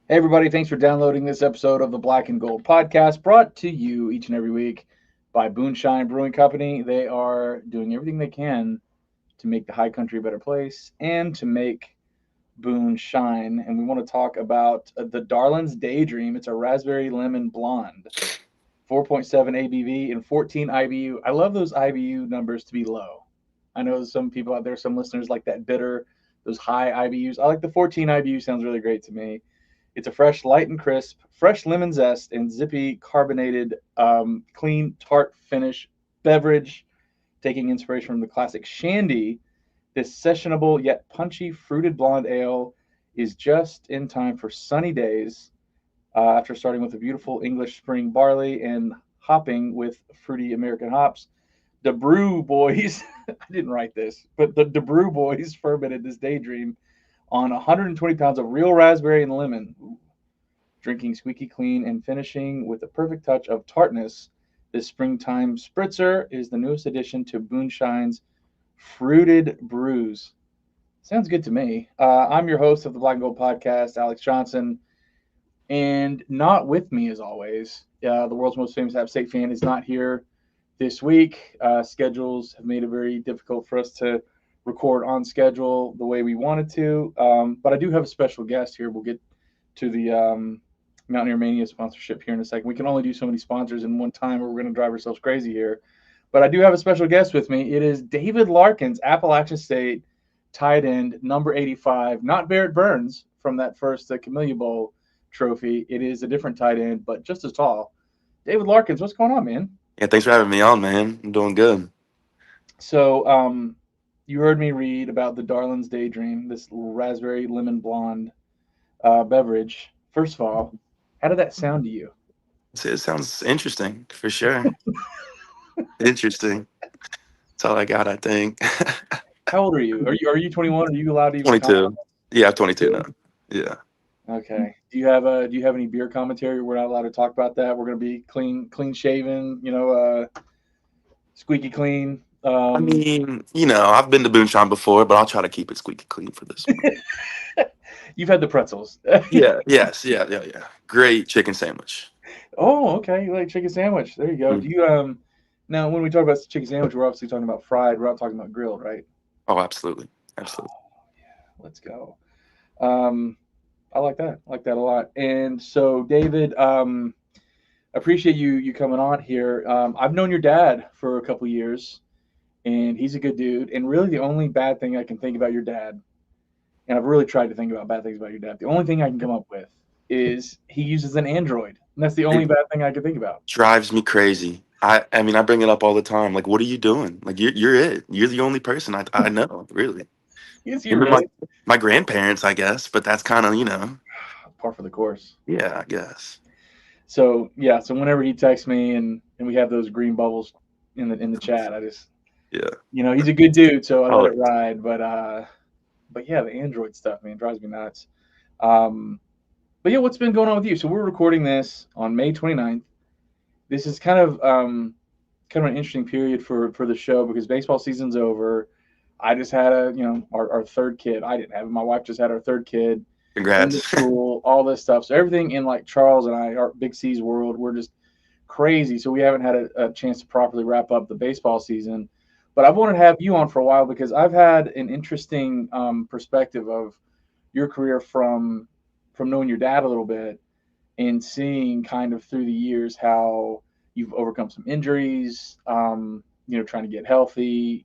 Hey, everybody, thanks for downloading this episode of the Black and Gold podcast, brought to you each and every week by Boone Brewing Company. They are doing everything they can to make the high country a better place and to make Boone shine. And we want to talk about the Darlin's Daydream. It's a raspberry lemon blonde, 4.7 ABV and 14 IBU. I love those IBU numbers to be low. I know some people out there, some listeners like that bitter, those high IBUs. I like the 14 IBU, sounds really great to me. It's a fresh, light and crisp, fresh lemon zest and zippy carbonated, clean, tart finish beverage, taking inspiration from the classic Shandy. This sessionable yet punchy fruited blonde ale is just in time for sunny days after starting with a beautiful English spring barley and hopping with fruity American hops. The Brew Boys, I didn't write this, but the Brew Boys fermented this daydream on 120 pounds of real raspberry and lemon, drinking squeaky clean and finishing with a perfect touch of tartness. This springtime spritzer is the newest addition to Boonshine's fruited brews. Sounds good to me. I'm your host of the Black and Gold podcast, Alex Johnson, and not with me as always. The world's most famous App State fan is not here this week. Schedules have made it very difficult for us to record on schedule the way we wanted to. But I do have a special guest here. We'll get to the Mountaineer Mania sponsorship here in a second. We can only do so many sponsors in one time, or we're going to drive ourselves crazy here. But I do have a special guest with me. It is David Larkins, Appalachian State tight end, number 85. Not Barrett Burns from that first Camellia Bowl trophy. It is a different tight end, but just as tall. David Larkins, what's going on, man? Yeah, thanks for having me on, man. I'm doing good. So, you heard me read about the Darlin's Daydream, this raspberry lemon blonde beverage. First of all, how did that sound to you? It sounds interesting for sure. Interesting. That's all I got, I think. How old are you? Are you 21? Are you allowed to even comment on 22. Yeah, I'm 22 that? now. Yeah. Okay. Do you have any beer commentary? We're not allowed to talk about that. We're gonna be clean shaven. Squeaky clean. I mean, I've been to Boonshine before, but I'll try to keep it squeaky clean for this one. You've had the pretzels. Yeah. Yes. Yeah. Yeah. Yeah. Great chicken sandwich. Oh, okay. You like chicken sandwich? There you go. Do Mhm. you Now when we talk about chicken sandwich, we're obviously talking about fried. We're not talking about grilled, right? Oh, absolutely. Oh, Absolutely. yeah. Let's go. Um, I like that. I like that a lot. And so, David, appreciate you coming on here. I've known your dad for a couple years, and he's a good dude. And really, the only bad thing I can think about your dad, and I've really tried to think about bad things about your dad. The only thing I can come up with is he uses an Android, and that's the only It bad thing I can think about. drives me crazy. I mean, I bring it up all the time. Like, what are you doing? Like, you're it. You're the only person I know, really. Is he Him and my really my grandparents, I guess, but that's kind of, par for the course? yeah, I guess. So yeah, so whenever he texts me and we have those green bubbles in the chat, I just Yeah. he's a good dude, so I let Oh, it ride. But yeah, the Android stuff, man, drives me nuts. Um, but yeah, what's been going on with you? So we're recording this on May 29th. This is kind of an interesting period for the show because baseball season's over. I just had our third kid. I didn't have it. My wife just had our third kid into congrats. school, all this stuff. So everything in like Charles and I, our Big C's world, we're just crazy. So we haven't had a chance to properly wrap up the baseball season. But I've wanted to have you on for a while because I've had an interesting perspective of your career from knowing your dad a little bit and seeing kind of through the years how you've overcome some injuries, trying to get healthy.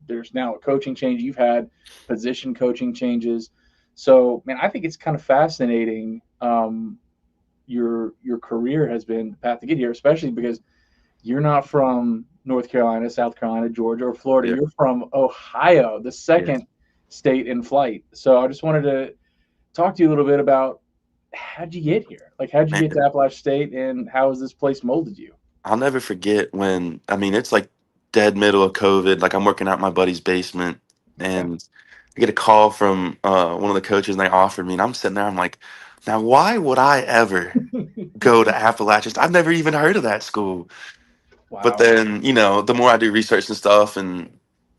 There's now a coaching change. You've had position coaching changes. So, man, I think it's kind of fascinating. Your career has been the path to get here, especially because you're not from North Carolina, South Carolina, Georgia, or Florida. Yeah. You're from Ohio, the Yeah. second state in flight. So I just wanted to talk to you a little bit about how'd you get here? Like, how'd you Man, get to Appalachian State, and how has this place molded you? I'll never forget when, I mean, it's like dead middle of COVID. Like, I'm working out in my buddy's basement, Okay. and I get a call from one of the coaches, and they offered me, and I'm sitting there, I'm like, now, why would I ever go to Appalachian? I've never even heard of that school. But Wow. then, the more I do research and stuff, and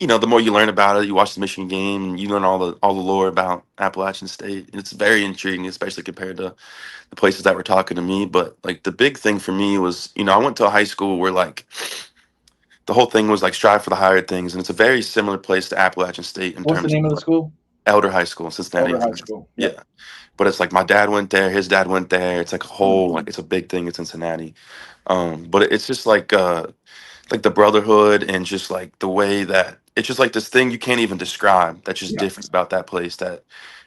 the more you learn about it, you watch the Michigan game, and you learn all the lore about Appalachian State. It's very intriguing, especially compared to the places that were talking to me. But like the big thing for me was, I went to a high school where like the whole thing was like strive for the higher things, and it's a very similar place to Appalachian State in What's the terms of name of the like school? Elder High School in Cincinnati. Elder High School. Yep. Yeah, but it's like my dad went there, his dad went there. It's like a whole Mhm. like it's a big thing in Cincinnati. But it's just like the brotherhood and just like the way that it's just like this thing you can't even describe that's just Yeah. different about that place that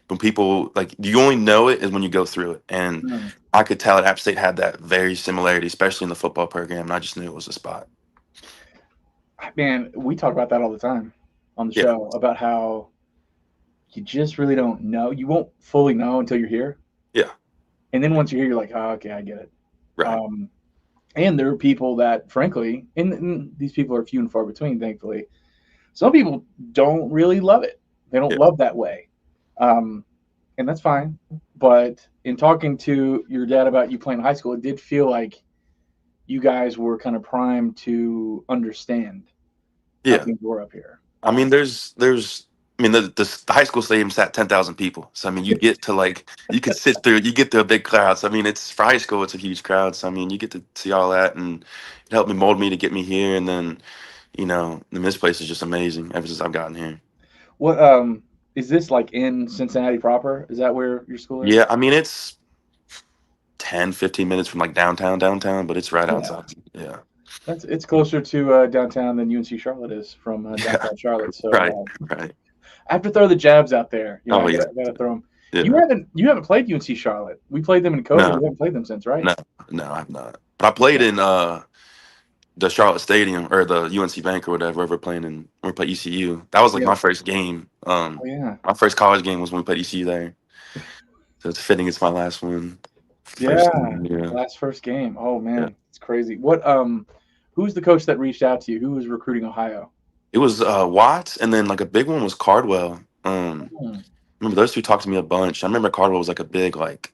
when people like you only know it is when you go through it. And Mm. I could tell that App State had that very similarity, especially in the football program, and I just knew it was a spot. Man, we talk about that all the time on the Yeah, show about how you just really don't know. You won't fully know until you're here. yeah, And then once you're here, you're like, oh, okay, I get it. right. Um, and there are people that, frankly, and these people are few and far between, thankfully. Some people don't really love it. They don't Yeah, love that way. Um, and that's fine. But in talking to your dad about you playing high school, it did feel like you guys were kind of primed to understand how yeah. things were up here. I mean, there's I mean the high school stadium sat 10,000 people. So I mean, you get to like you can sit through, you get to a big crowd. So I mean, it's for high school, it's a huge crowd. So I mean, you get to see all that, and it helped me mold me to get me here. And then and this place is just amazing ever since I've gotten here. What is this like in Cincinnati proper? Is that where your school is? Yeah, I mean it's 10-15 minutes from like downtown, but it's right Yeah, outside. Yeah, it's closer to downtown than UNC Charlotte is from yeah, downtown Charlotte. right, So right. I have to throw the jabs out there. Oh I yeah, gotta throw them. yeah. You haven't played UNC Charlotte. We played them in COVID. No, You haven't played them since, right? no, no, I'm not. But I played Okay. in the Charlotte Stadium or the UNC Bank or whatever. We're playing in we play ECU. That was like Yeah. my first game. Oh yeah. My first college game was when we played ECU there. So it's fitting. It's my last one. First Yeah. time. Yeah, Last first game. Oh yeah. man, it's crazy. Who's the coach that reached out to you? Who was recruiting Ohio? It was Watts, and then like a big one was Cardwell. Hmm. Remember those two talked to me a bunch. I remember Cardwell was like a big like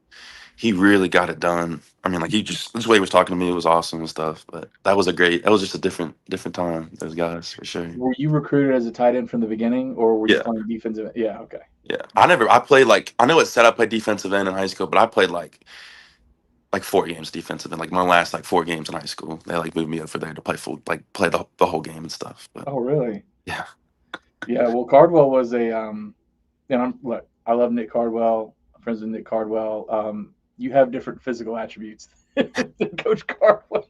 he really got it done. I mean, like he just this way he was talking to me, it was awesome and stuff. But that was just a different time. Those guys for sure. Were you recruited as a tight end from the beginning, or were you Yeah. playing defensive? Yeah. Okay. Yeah, I played like I know it said I played defensive end in high school, but I played like 4 games defensive end. Like my last like 4 games in high school, they like moved me over there to play play the whole game and stuff. But Oh really? yeah, Yeah. Well, Cardwell was a And look, I love Nick Cardwell. I'm friends with Nick Cardwell. You have different physical attributes than Coach Cardwell.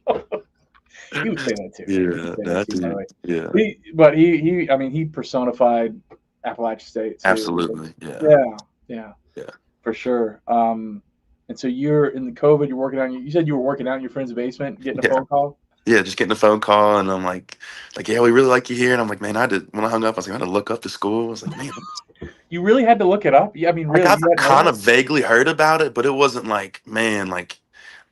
He would say that too. He would yeah, say that that too, by the dude, way. yeah, But I mean, he personified Appalachian State too. absolutely, yeah, Yeah, yeah, yeah, for sure. And so you're in the COVID. You're working on. You said you were working out in your friend's basement, getting a yeah, phone call. yeah. Just getting a phone call, and I'm like, yeah, we really like you here. And I'm like, man, I did when I hung up, I was like, I had to look up the school. I was like, man, You really had to look it up. Yeah, I mean, like really, I've you hadn't heard of kind it. of vaguely heard about it, but it wasn't like, man, like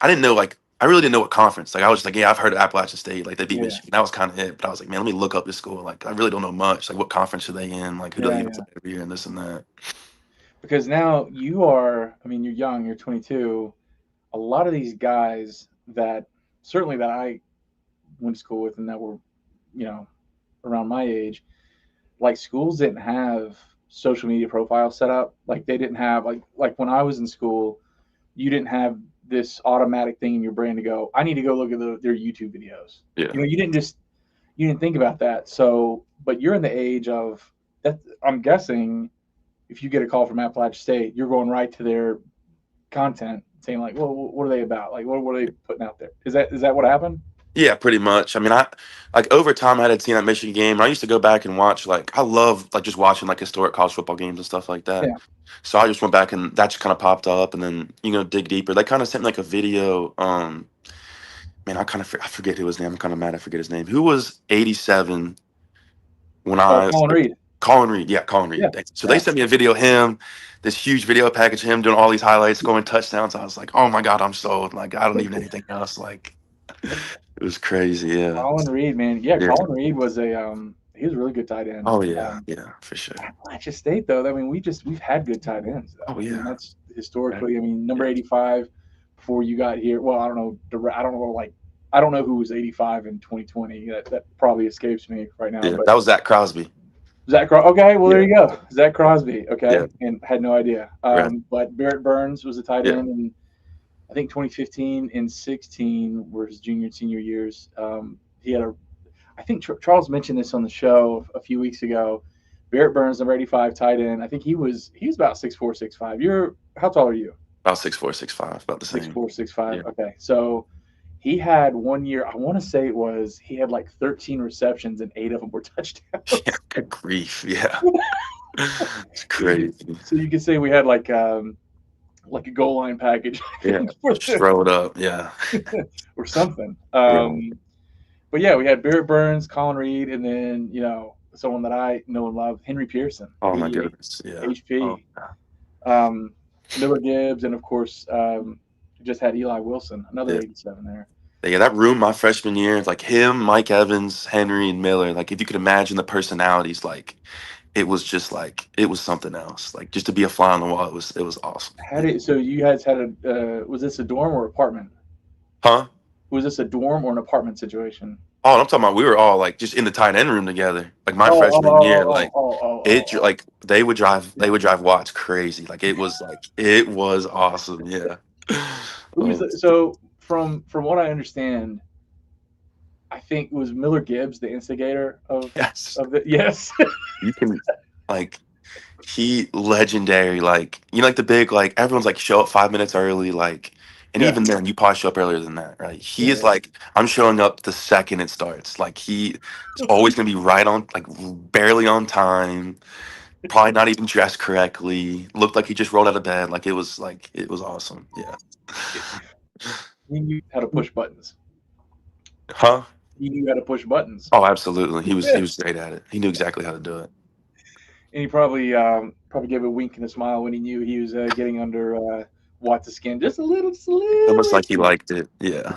I didn't know like I really didn't know what conference. Like I was just like, yeah, I've heard of Appalachian State, like they beat Yeah, Michigan. That was kind of it. But I was like, man, let me look up this school. Like I really don't know much. Like what conference are they in? Like who do they yeah, even yeah. play every year and this and that. Because now you are. I mean, you're young. You're 22. A lot of these guys that certainly that I went to school with and that were, you know, around my age, like schools didn't have social media profiles set up. Like they didn't have like when I was in school, you didn't have this automatic thing in your brain to go, I need to go look at their YouTube videos. Yeah, You didn't think about that. So, but you're in the age of that. I'm guessing if you get a call from Appalachian State, you're going right to their content saying like, well, what are they about? Like, what are they putting out there? Is that what happened? yeah, pretty much. I mean, I like over time I had seen that Michigan game. I used to go back and watch like I love like just watching like historic college football games and stuff like that. Yeah. So I just went back and that just kind of popped up, and then dig deeper. They kind of sent me like a video. Man, I forget who his name. I'm kind of mad I forget his name. Who was 87 when I Colin Reed. Colin Reed? Yeah, Colin Yeah. Reed. So they Yeah. sent me a video of him, this huge video package of him doing all these highlights, scoring touchdowns. I was like, oh my god, I'm sold. Like I don't need anything else. Like it was crazy. Yeah, Colin Reed, man. Yeah, yeah. Colin Reed was he was a really good tight end. Oh yeah, yeah, for sure. Appalachian State though, I mean, we've had good tight ends though. Oh I mean, yeah, that's historically. I right. mean, number Yeah, 85 before you got here. Well, I don't know. I don't know who was 85 in 2020. That probably escapes me right now. yeah. But That was Zach Crosby. Okay, well, there Yeah, you go. Zach Crosby. yeah, Okay, and had no idea. right. But Barrett Burns was a tight Yeah, end, and I think 2015 and 16 were his junior and senior years. He had a. I think Charles mentioned this on the show a few weeks ago. Barrett Burns, number 85, tight end. I think he was about 6'4", 6'5". You're how tall are you? about 6'4", 6'5", about the Six same. four, six five. Yeah, Okay, so he had one year. I want to say he had like 13 receptions and 8 of them were yeah. touchdowns. Good grief. Yeah, it's So you, crazy. so you could say we had like a goal line package, I Yeah, think, for just throw it up. Yeah, or something. yeah. But yeah, we had Barrett Burns, Colin Reed, and then someone that I know and love, Henry Pearson, Oh my 88, goodness. Yeah. Oh, HP, yeah. um, Miller Gibbs, and of course just had Eli Wilson, another Yeah. 87 there. Yeah, that room my freshman year, like him, Mike Evans, Henry, and Miller. Like, if you could imagine the personalities, like it was just like it was something else. Like, just to be a fly on the wall, it was awesome. Had Yeah. it so you guys had was this a dorm or apartment? Huh? Was this a dorm or an apartment situation? Oh, I'm talking about we were all like just in the tight end room together. Like my Oh, oh, freshman year, oh, like oh, oh, oh, it oh, like they would drive Watts crazy. Like it was awesome. Yeah. Oh So from what I understand, I think was Miller Gibbs the instigator of yes. the yes. You can like he legendary, like like the big like everyone's like show up 5 minutes early, like and Yeah. even then you probably show up earlier than that, right? He is Yeah. like I'm showing up the second it starts. Like he is always gonna be right on, like barely on time, probably not even dressed correctly, looked like he just rolled out of bed. Like it was awesome. Yeah. He knew how to push buttons. Huh? He knew how to push buttons. Oh, absolutely. He was Yeah. he was great at it. He knew exactly how to do it. And he probably gave a wink and a smile when he knew he was getting under Watts' skin just a little Almost like he itchy. liked it. Yeah.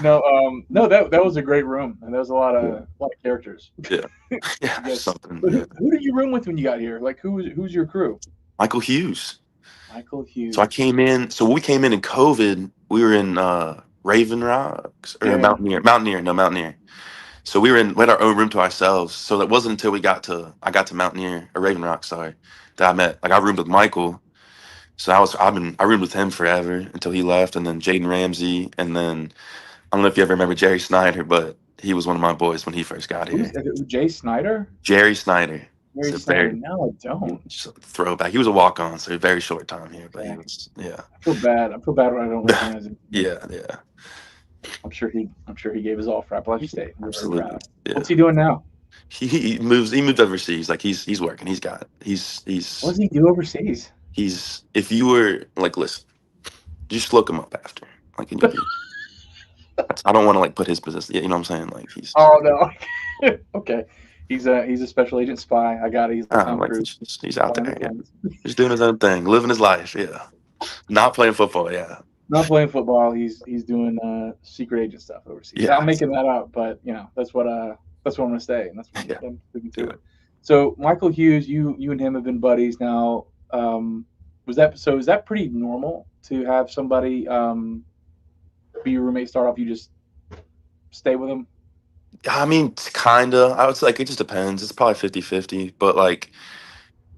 No, no, that was a great room, and there was a lot Yeah. of characters. Yeah. I Yeah. guess. Something. But Yeah. who did you room with when you got here? Like who's your crew? Michael Hughes. Michael So I Hughes. came in. So when we came in COVID, we were in Raven Rocks or Yeah. Mountaineer. So we had our own room to ourselves. So that wasn't until I got to Mountaineer or Raven Rock, sorry, that I met. Like I roomed with Michael. So I roomed with him forever until he left, and then Jaden Ramsey, and then I don't know if you ever remember Jerry Snyder, but he was one of my boys when he first got Who's here. Jay Snyder? Jerry Snyder. He's Mary a Snyder. very No, I don't. just a throwback. He was a walk on, so a very short time here, but he Okay. was yeah. I feel bad. I feel bad when I don't recognize him. Yeah, yeah. I'm sure he gave his all for Appalachian State. We're very Absolutely. proud. Yeah. What's he doing now? He moved overseas. Like he's working. What does he do overseas? He's if you were like listen, just look him up after. Like and you'll be I don't want to like put his business, you know what I'm saying? Like Oh no. Okay. He's a special agent spy. I got it. He's like Tom like Cruise. he's out Flying the there, yeah. planes. Just doing his own thing, living his life, yeah. Not playing football, yeah. Not playing football. He's doing secret agent stuff overseas. Yeah. I'm making that up, but that's what I'm gonna say, and that's what Yeah. I'm sticking to Yeah. it. So Michael Hughes, you and him have been buddies now. Is that pretty normal to have somebody be your roommate start off? You just stay with them. I mean, kinda. I would say like it just depends. It's probably 50-50. But like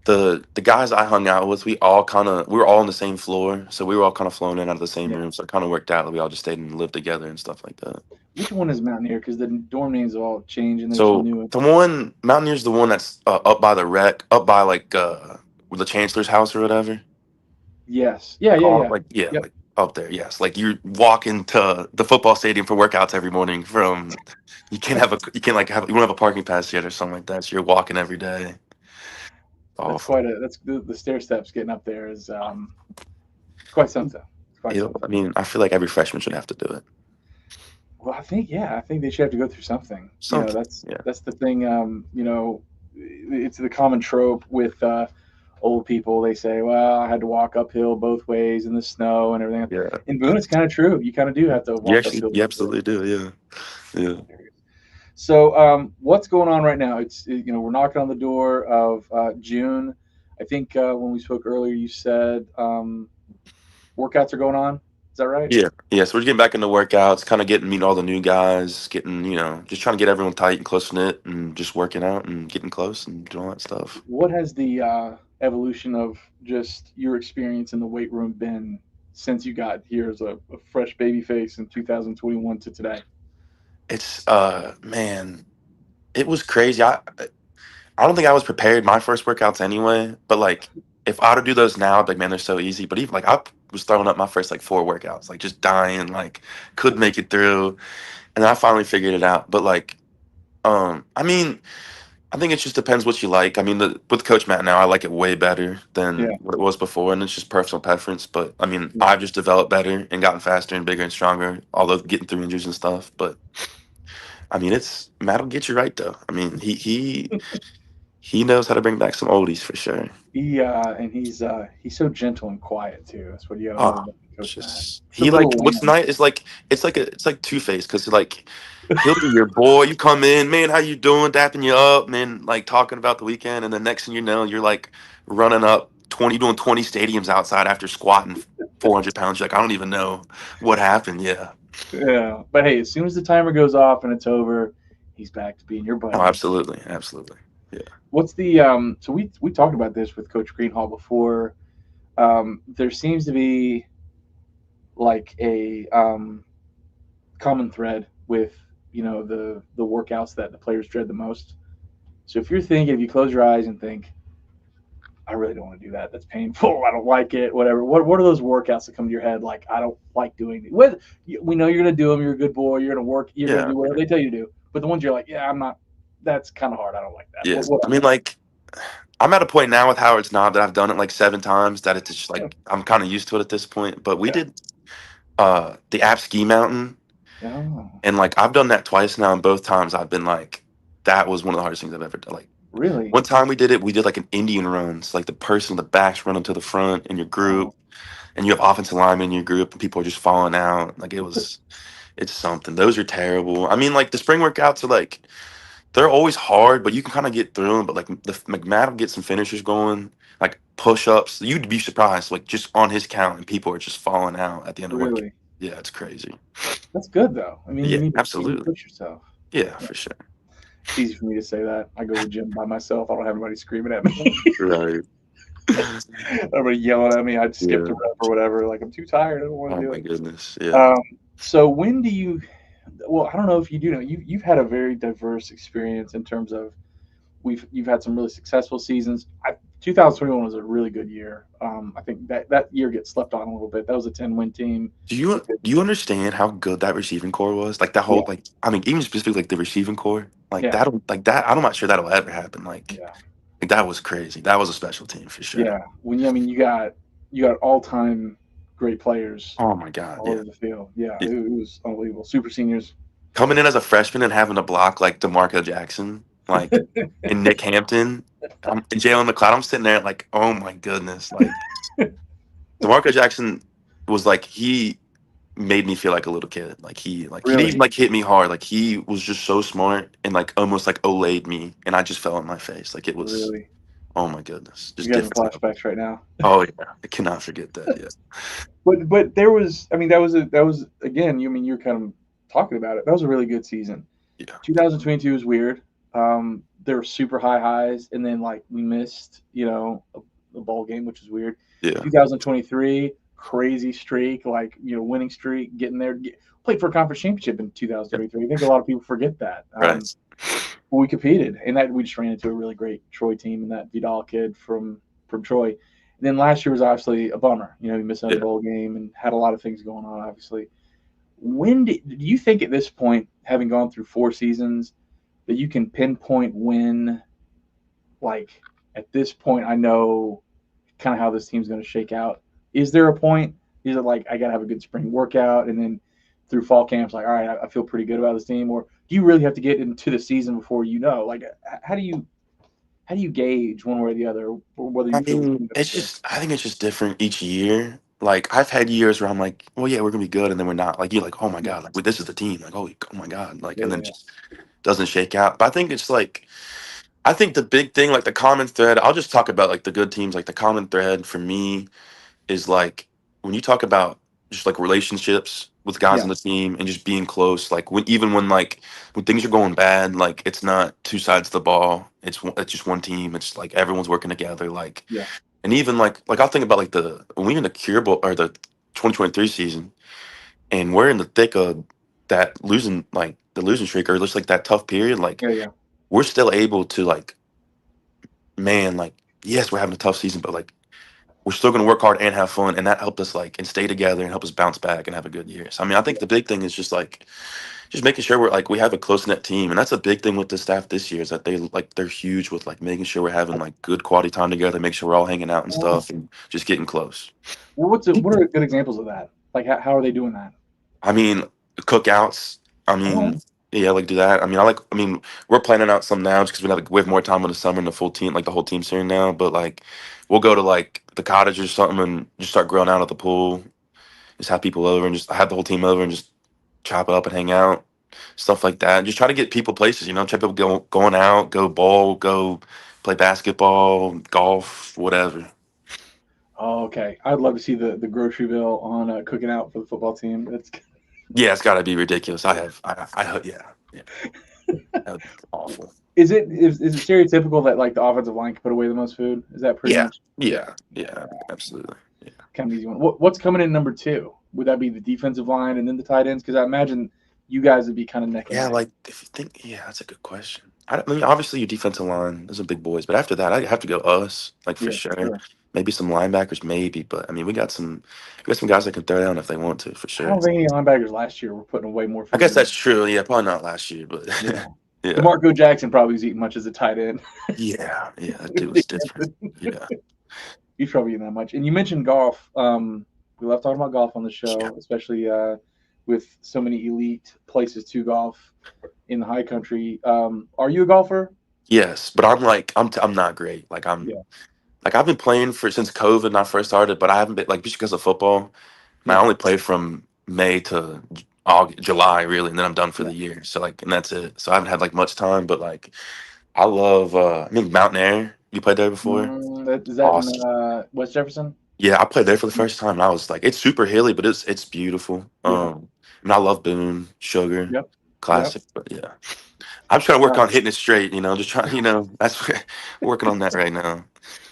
the guys I hung out with, we were all on the same floor, so we were all kind of flown in out of the same Yeah. room. So it kind of worked out that we all just stayed and lived together and stuff like that. Which one is Mountaineer? Because the dorm names all change and there's some So new ones. the one Mountaineer's the one that's up by the wreck, up by like the chancellor's house or whatever. Yes. Yeah. Yeah. Call Yeah. like yeah, Yep. like up there. Yes, like you're walking to the football stadium for workouts every morning. From you can't like have you don't have a parking pass yet or something like that. So you're walking every day. That's Awful. that's the stair steps getting up there is it's quite something. It's quite I something. mean, I feel like every freshman should have to do it. Well, I think they should have to go through something. Something. That's Yeah. that's the thing. It's the common trope with old people. They say, "Well, I had to walk uphill both ways in the snow and everything." Yeah. In Boone, it's kind of true. You kind of do have to walk uphill You both ways. absolutely do. Yeah. Yeah. So, what's going on right now? We're knocking on the door of June. I think when we spoke earlier, you said workouts are going on. Is that right? Yeah, yeah. So we're getting back into workouts, kind of getting meeting all the new guys, getting just trying to get everyone tight and close knit, and just working out and getting close and doing all that stuff. What has the evolution of just your experience in the weight room been since you got here as a fresh baby face in 2021 to today? It's man, it was crazy. I don't think I was prepared my first workouts anyway, but like if I were to do those now, I'd be like, man, they're so easy. But even like I was throwing up my first like 4 workouts, like just dying, like couldn't make it through. And then I finally figured it out. But like, I mean, I think it just depends what you like. I mean, with Coach Matt now, I like it way better Yeah, than what it was before, and it's just personal preference. But I mean, yeah. I've just developed better and gotten faster and bigger and stronger, although getting through injuries and stuff. But I mean, it's Matt'll get you right though. I mean, he knows how to bring back some oldies for sure. He's so gentle and quiet too. That's what you got to love Oh, about it's Coach Matt. just It's a he like little what's lamb. nice is like it's like Two Face because like he'll be your boy. You come in, man, how you doing? Dapping you up, man, like talking about the weekend, and the next thing you know, you're like running up 20, doing 20 stadiums outside after squatting 400 pounds. You're like, I don't even know what happened. Yeah. Yeah, but hey, as soon as the timer goes off and it's over, he's back to being your Oh, buddy. absolutely, absolutely. Yeah. What's the So we talked about this with Coach Greenhall before. There seems to be like a common thread with the workouts that the players dread the most. So if you close your eyes and think, I really don't want to do that. That's painful. I don't like it. Whatever. What are those workouts that come to your head? Like I don't like doing it. We know you're gonna do them. You're a good boy. You're gonna work. You're gonna Yeah. do whatever they tell you to do. But the ones you're like, yeah, I'm not. That's kind of hard. I don't like that. Yeah. What I are mean, like, I'm at a point now with Howard's Knob that I've done it like 7 times that it's just they? like I'm kind of used to it at this point. But we Yeah. did the app ski mountain, Oh, and like I've done that twice now, and both times I've been like, that was one of the hardest things I've ever done. Like really? one time we did it, we did like an Indian run. So like the person in the back's running to the front in your Oh, group, and you have offensive linemen in your group, and people are just falling out. Like it's something. Those are terrible. I mean, like the spring workouts are like they're always hard, but you can kind of get through them. But like the McMahon will get some finishers going, like push ups. You'd be surprised, like just on his count, and people are just falling out at the end of work. really? Yeah, it's crazy. That's good though. I mean, Yeah, you need to absolutely. push yourself. Yeah, Yeah. for sure. It's easy for me to say that. I go to the gym by myself. I don't have anybody screaming at me. Right. Everybody yelling at me. I skipped a Yeah. rep or whatever. Like I'm too tired. I don't want Oh to do my it. goodness. Yeah. Um, so when do you? Well, I don't know if you do know. You've had a very diverse experience in terms of you've had some really successful seasons. 2021 was a really good year. I think that year gets slept on a little bit. That was a 10-win team. Do you understand how good that receiving core was? Like that Yeah, whole like I mean even specifically like the receiving core like yeah, that'll like that I'm not sure that'll ever happen. yeah, Like that was crazy. That was a special team for sure. yeah. I mean, you got all time great players Oh my god. all Yeah. over the field. Yeah, Yeah. it was unbelievable. Super seniors. Coming in as a freshman and having to block like DeMarco Jackson, like and Nick Hampton, and Jalen McLeod, I'm sitting there like, oh my goodness, like DeMarco Jackson was like he made me feel like a little kid. Like he didn't even Really, like hit me hard. Like he was just so smart and like almost like Olayed me, and I just fell on my face. Like it was, really. oh my goodness, just You having different level. flashbacks right now. Oh yeah, I cannot forget that. Yeah, But there was. I mean, that was again. You I mean you're kind of talking about it. That was a really good season. yeah, 2022 was weird. There were super high highs, and then like we missed, a bowl game, which was weird. yeah, 2023, crazy streak, like winning streak, getting there. Played for a conference championship in yeah. 2023. I think a lot of people forget that. Right. We competed, and that we just ran into a really great Troy team, and that Vidal kid from Troy. And then last year was obviously a bummer. We missed another Yeah. bowl game and had a lot of things going on, obviously. Do you think at this point, having gone through 4 seasons, that you can pinpoint when, like, at this point, I know kind of how this team's going to shake out? Is there a point? Is it like I got to have a good spring workout and then through fall camps, like, all right, I feel pretty good about this team, or do you really have to get into the season before you know? Like, how do you gauge one way or the other, or whether I you feel the mean, team's going to it's be good? just I think it's just different each year. Like I've had years where I'm like, well, yeah, we're gonna be good, and then we're not. Like you're like, oh my Yeah, god, like this is the team. Like oh my god, like yeah, and then yeah, just doesn't shake out. But I think it's like I think the big thing, like the common thread. I'll just talk about like the good teams. Like the common thread for me is like when you talk about just like relationships with guys Yeah, on the team and just being close. Like even when like when things are going bad, like it's not two sides of the ball. It's just one team. It's like everyone's working together. Like yeah, and even like I'll think about like the when we were in the Cure Bowl or the 2023 season and we're in the thick of that losing like the losing streak or just like that tough period. Like yeah, yeah. we're still able to like man like yes we're having a tough season, but like we're still going to work hard and have fun, and that helped us like and stay together and help us bounce back and have a good year. So I mean, I think the big thing is just like just making sure we're like we have a close knit team, and that's a big thing with the staff this year is that they're huge with like making sure we're having like good quality time together, make sure we're all hanging out and Well, stuff, and just getting close. what are good examples of that? Like, how are they doing that? I mean, cookouts. I Okay. mean, yeah, like do that. I mean, I mean, we're planning out some now just because we have more time in the summer and the full team, like the whole team's here now. But like, we'll go to like the cottage or something and just start grilling out at the pool. Just have people over and just have the whole team over and just chop it up and hang out, stuff like that. And just try to get people places, try people going out, go bowl, go play basketball, golf, whatever. Oh, okay. I'd love to see the grocery bill on cooking out for the football team. That's Yeah, it's got to be ridiculous. Yeah, yeah, that would be awful. is it stereotypical that like the offensive line can put away the most food? Is that pretty Yeah, much? Yeah, yeah, yeah, absolutely. Yeah, kind of easy one. What's coming in number two? Would that be the defensive line and then the tight ends? Because I imagine you guys would be kind of neck and yeah. neck. Like if you think, yeah, that's a good question. I mean, obviously your defensive line, those are big boys, but after that, I have to go us, like for Yeah, sure. sure. Maybe some linebackers, maybe, but I mean, we got some guys that can throw down if they want to, for I sure. don't think any linebackers last year were putting away more I food guess than that's true. Yeah, probably not last year, but yeah. yeah, DeMarco Jackson probably was eating much as a tight end. yeah, yeah. That dude was different. Yeah, He's probably eating that much. And you mentioned golf. We love talking about golf on the yeah. show, especially with so many elite places to golf in the high country. Are you a golfer? Yes, but I'm not great. Yeah, Like I've been playing for since COVID when I first started, but I haven't been like just because of football. And I yeah, only play from May to August, July really, and then I'm done for yeah. the year. So like, and that's it. So I haven't had like much time, but like I love. I mean, Mountain Air. You played there before? Is that in Awesome. West Jefferson? Yeah, I played there for the first time, and I was like, it's super hilly, but it's beautiful. Yeah. And I love Boone, Sugar, Yep. Yep. classic. But yeah, I'm trying to work Uh, on hitting it straight. Just trying. That's working on that right now.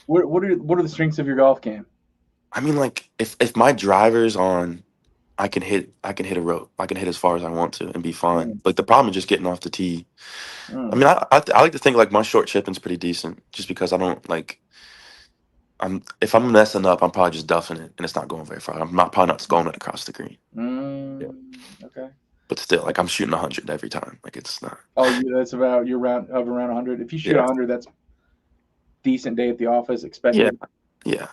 what are the strengths of your golf game? I mean, like if my driver's on, I can hit a rope. I can hit as far as I want to and be fine. Mm, Like the problem is just getting off the tee. I mm. mean, I like to think like my short chipping's pretty decent, just because I don't like. If I'm messing up, I'm probably just duffing it, and it's not going very far. I'm not probably not scoring it across the green. Yeah, Okay. but still, like I'm shooting 100 every time. Like it's not. Oh, that's about you're around 100. If you shoot Yeah, 100, that's decent day at the office yeah, expected. yeah.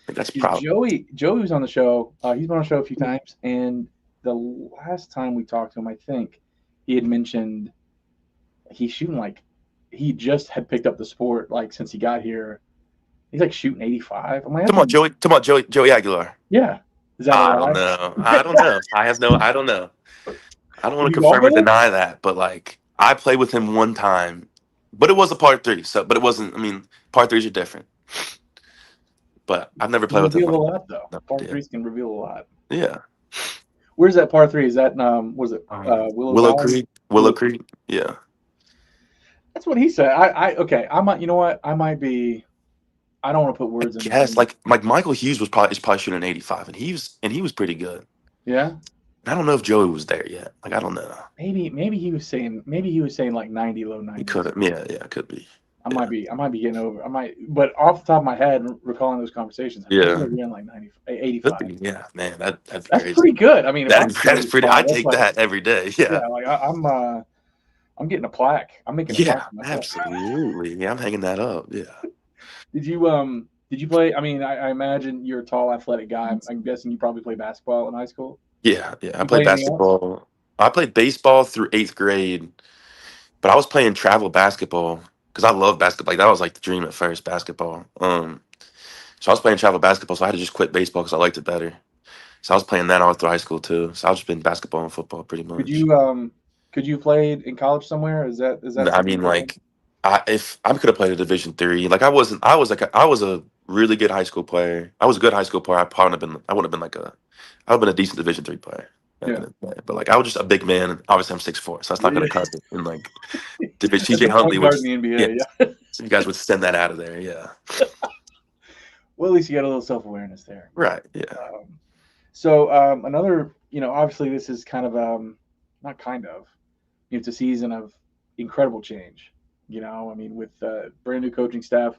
Like that's Is probably. Joey was on the show. He's been on the show a few times, and the last time we talked to him, I think he had mentioned he's shooting like he just had picked up the sport like since he got here. He's like shooting 85. I'm like, Talking about Joey. Talking about Joey Aguilar. yeah. Is that a I don't lie? know. I don't know. I don't know. I don't Did want to you golf confirm or with him? deny that, but like I played with him one time, but it was a part three. So, but it wasn't. I mean, part threes are different. But I've never Can played with him reveal a like that. lot though. No Par idea. threes can reveal a lot. Yeah. Where's that par three? Is that was it Willow Willow Valley? Creek. Willow Willow. Creek. Yeah. That's what he said. I okay. I might. You know what? I might be. I don't want to put I words guess in. like Michael Hughes is probably shooting an 85, and he was pretty good. Yeah. I don't know if Joey was there yet. Like I don't know. Maybe he was saying like 90, low He could 90s. have. Yeah. Yeah. Could be. Yeah. I might be getting over. I might, but off the top of my head, recalling those conversations, I feel Yeah. like we're in like 90, Could 85. be. Yeah. Man, that'd be That's crazy. pretty good. I mean, if I'm That shooting is pretty. 85, I that's take like that every day. Yeah. yeah, like I'm getting a plaque. I'm making a plaque Yeah. for myself. Absolutely. Yeah. I'm hanging that up. Yeah. Did you play? I mean, I imagine you're a tall, athletic guy. I'm guessing you probably played basketball in high school. Yeah. Yeah. I You play played anything else? basketball. I played baseball through eighth grade, but I was playing travel basketball because I love basketball. Like that was like the dream at first, basketball. So I was playing travel basketball, so I had to just quit baseball because I liked it better. So I was playing that all through high school too. So I was just been basketball and football pretty Could much. you could you played in college somewhere? Is that I something mean, you did? like, if I could have played a Division 3, like I wasn't, I was a really good high school player. I was a good high school player. I would have been like I would have been a decent Division III player back in Yeah. the day. But like I was just a big man. And obviously, I'm 6'4", so that's not going Yeah. to cut it. And like Division, That's CJ a Huntley point would, guard in the yeah, NBA. Yeah. so you guys would send that out of there. Yeah, Well, at least you got a little self awareness there. right. Yeah, So another, obviously this is kind of not kind of, it's a season of incredible change. I mean, with brand new coaching staff,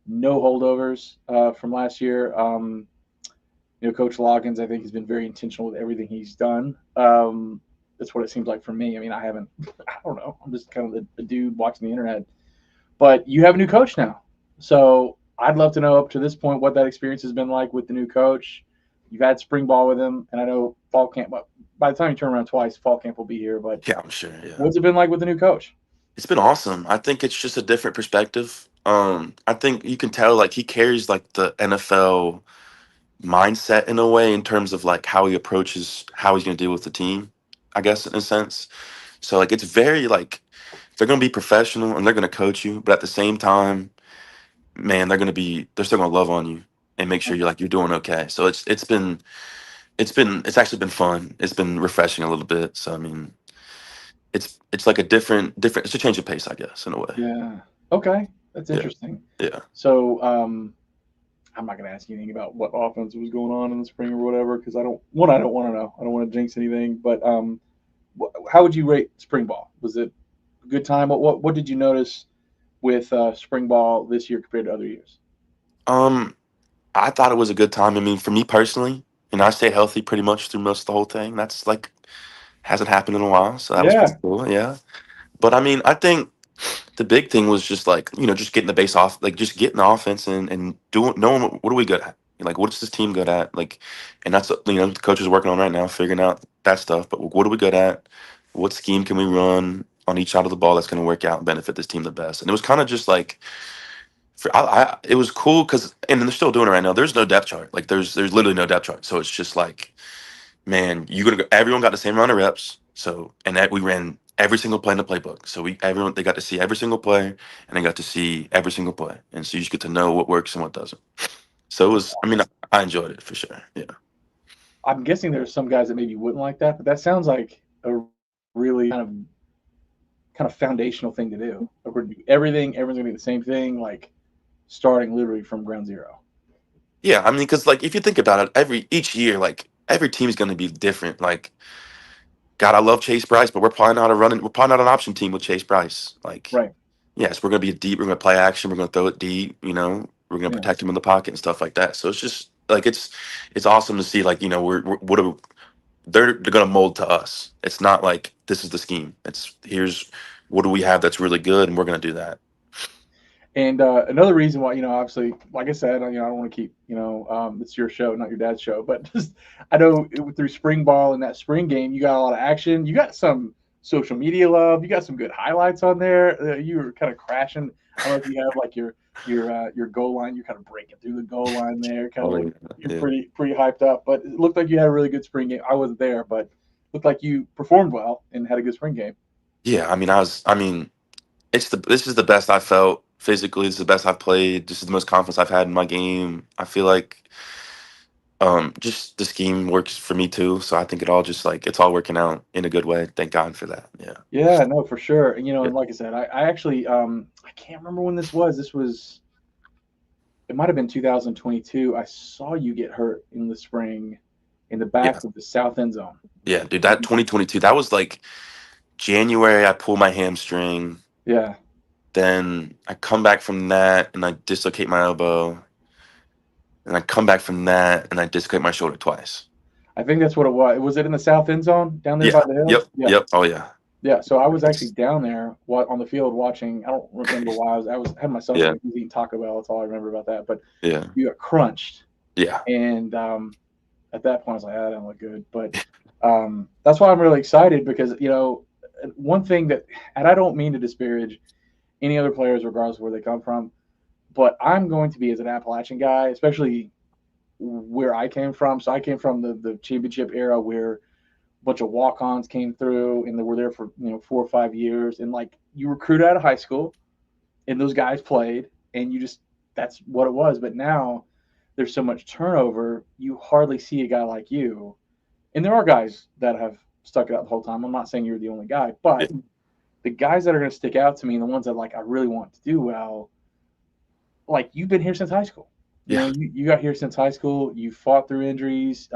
no holdovers from last year. Coach Larkins, I think, has been very intentional with everything he's done. That's what it seems like for me. I mean, I haven't, I don't know. I'm just kind of a dude watching the internet. But you have a new coach now. So I'd love to know up to this point what that experience has been like with the new coach. You've had spring ball with him, and I know fall camp. By the time you turn around twice, fall camp will be here. But yeah. I'm sure. Yeah, what's it been like with the new coach? it's been awesome. I think it's just a different perspective. I think you can tell like he carries like the NFL mindset in a way in terms of like how he approaches how he's going to deal with the team. I guess in a sense. So like it's very like they're going to be professional and they're going to coach you, but at the same time, man, they're still going to love on you and make sure you're doing okay. So it's actually been fun. It's been refreshing a little bit. So I mean, it's like a different it's a change of pace, I guess, in a way. Yeah. Okay, that's Yeah. interesting. Yeah. So I'm not going to ask you anything about what offense was going on in the spring or whatever because I don't want to know. I don't want to jinx anything. But how would you rate spring ball? Was it a good time? What did you notice with spring ball this year compared to other years? Um I thought it was a good time. I mean, for me personally, I stayed healthy pretty much through most of the whole thing. That's like hasn't happened in a while, so that was pretty Yeah. cool. Yeah. But I mean, I think the big thing was just like, just getting the base off, like just getting the offense and doing knowing what are we good at? Like what's this team good at? Like and that's the coach is working on right now, figuring out that stuff. But what are we good at? What scheme can we run on each side of the ball that's gonna work out and benefit this team the best? And it was kind of just like it was cool because and they're still doing it right now. There's no depth chart. Like there's literally no depth chart. So it's just like, man, everyone got the same amount of reps. So and that we ran every single play in the playbook. So everyone they got to see every single play and they got to see every single play. And so you just get to know what works and what doesn't. So it was I mean, I enjoyed it for sure. Yeah. I'm guessing there's some guys that maybe wouldn't like that, but that sounds like a really kind of foundational thing to do. Like we're gonna do everything, everyone's gonna be the same thing, like starting literally from ground zero. Yeah, I mean, because like if you think about it, each year, like every team's gonna be different. Like, God, I love Chase Bryce, but we're probably not an option team with Chase Bryce. Like, Right. yes, we're gonna be deep. We're gonna play action. We're gonna throw it deep. We're gonna Yeah. protect him in the pocket and stuff like that. So it's just like it's awesome to see. Like we're what are, they're gonna mold to us. It's not like this is the scheme. It's here's what do we have that's really good, and we're gonna do that. And another reason why, obviously, like I said, I don't want to keep, it's your show, not your dad's show, but just I know through spring ball and that spring game, you got a lot of action. You got some social media love. You got some good highlights on there. You were kind of crashing. I don't know if you have like your goal line. You're kind of breaking through the goal line there. Kind of Oh like yeah, you're yeah. pretty hyped up. But it looked like you had a really good spring game. I wasn't there, but looked like you performed well and had a good spring game. Yeah, I mean, I mean, this is the best I've felt physically. This is the best I've played. This is the most confidence I've had in my game. I feel like just the scheme works for me too. So I think it's all working out in a good way. Thank God for that. Yeah. Yeah, no, for sure. And Yeah. and like I said, I actually I can't remember when this was. It might have been 2022. I saw you get hurt in the spring in the Yeah. back of the south end zone. Yeah, dude, that 2022, that was like January I pull my hamstring. Yeah, Then I come back from that and I dislocate my elbow. And I come back from that and I dislocate my shoulder twice. I think that's what it was. Was it in the south end zone down there by Yeah. the hill? Yep. Yeah, Yep. Oh yeah. yeah. So I was actually down there on the field watching. I don't remember why I was had my son with Yeah. me. He was eating Taco Bell. That's all I remember about that. But Yeah. you got crunched, Yeah. and at that point I was like, that don't look good. But that's why I'm really excited because one thing that, and I don't mean to disparage any other players regardless of where they come from, but I'm going to be as an Appalachian guy, especially where I came from. So I came from the championship era where a bunch of walk-ons came through and they were there for 4 or 5 years, and like you recruit out of high school, and those guys played, and you just that's what it was. But now there's so much turnover, you hardly see a guy like you. And there are guys that have stuck it out the whole time. I'm not saying you're the only guy, Yeah. but the guys that are going to stick out to me, and the ones that like I really want to do well, like you've been here since high school. Yeah. You got here since high school. You fought through injuries.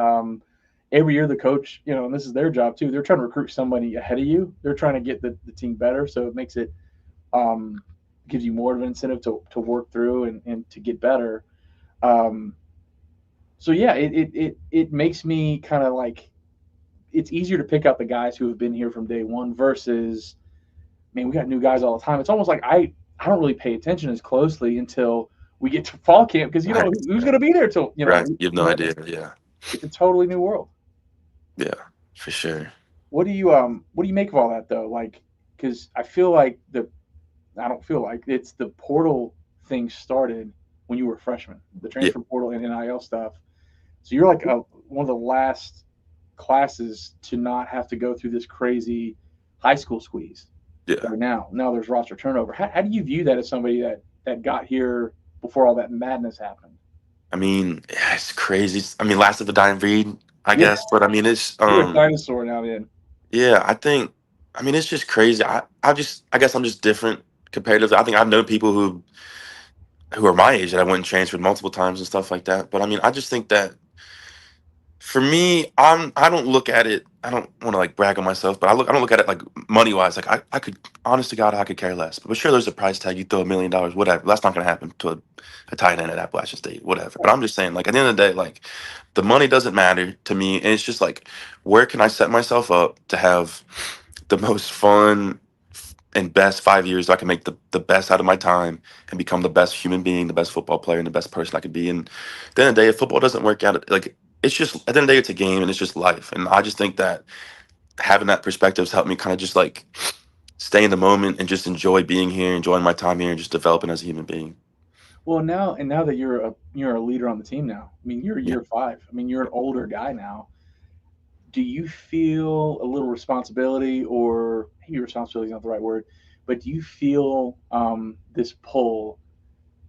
Every year the coach, and this is their job too. They're trying to recruit somebody ahead of you. They're trying to get the team better. So it makes it gives you more of an incentive to work through and to get better. Um, so yeah, it makes me kind of like it's easier to pick out the guys who have been here from day one versus man, we got new guys all the time. It's almost like I don't really pay attention as closely until we get to fall camp because Right. who's going to be there till Right. You have no idea. Yeah. It's a totally new world. Yeah, for sure. What do you make of all that though? Like, because I feel like I don't feel like it's the portal thing started when you were a freshman, the Yeah. transfer portal and NIL stuff. So you're like one of the last classes to not have to go through this crazy high school squeeze. Yeah. Right now there's roster turnover. How do you view that as somebody that got here before all that madness happened? I mean, yeah, it's crazy. I mean, last of a dying breed, I Yeah, guess. But I mean, it's you're a dinosaur now, man. yeah. I mean, it's just crazy. I guess I'm just different compared to. I think I've known people who are my age that I went and transferred multiple times and stuff like that. But I mean, I just think that for me, I don't look at it. I don't want to like brag on myself, but I don't look at it like money wise. Like I could, honest to God, I could care less. But sure, there's a price tag. You throw $1 million, whatever. That's not going to happen to a tight end at Appalachian State, whatever. But I'm just saying, like at the end of the day, like the money doesn't matter to me, and it's just like where can I set myself up to have the most fun and best 5 years so I can make the best out of my time and become the best human being, the best football player, and the best person I could be. And at the end of the day, if football doesn't work out, like it's just at the end of the day, it's a game and it's just life. And I just think that having that perspective has helped me kind of just like stay in the moment and just enjoy being here, enjoying my time here, and just developing as a human being. Well, now that you're a leader on the team now. I mean, you're Yeah. year 5. I mean, you're an older guy now. Do you feel a little responsibility, or maybe responsibility is not the right word, but do you feel this pull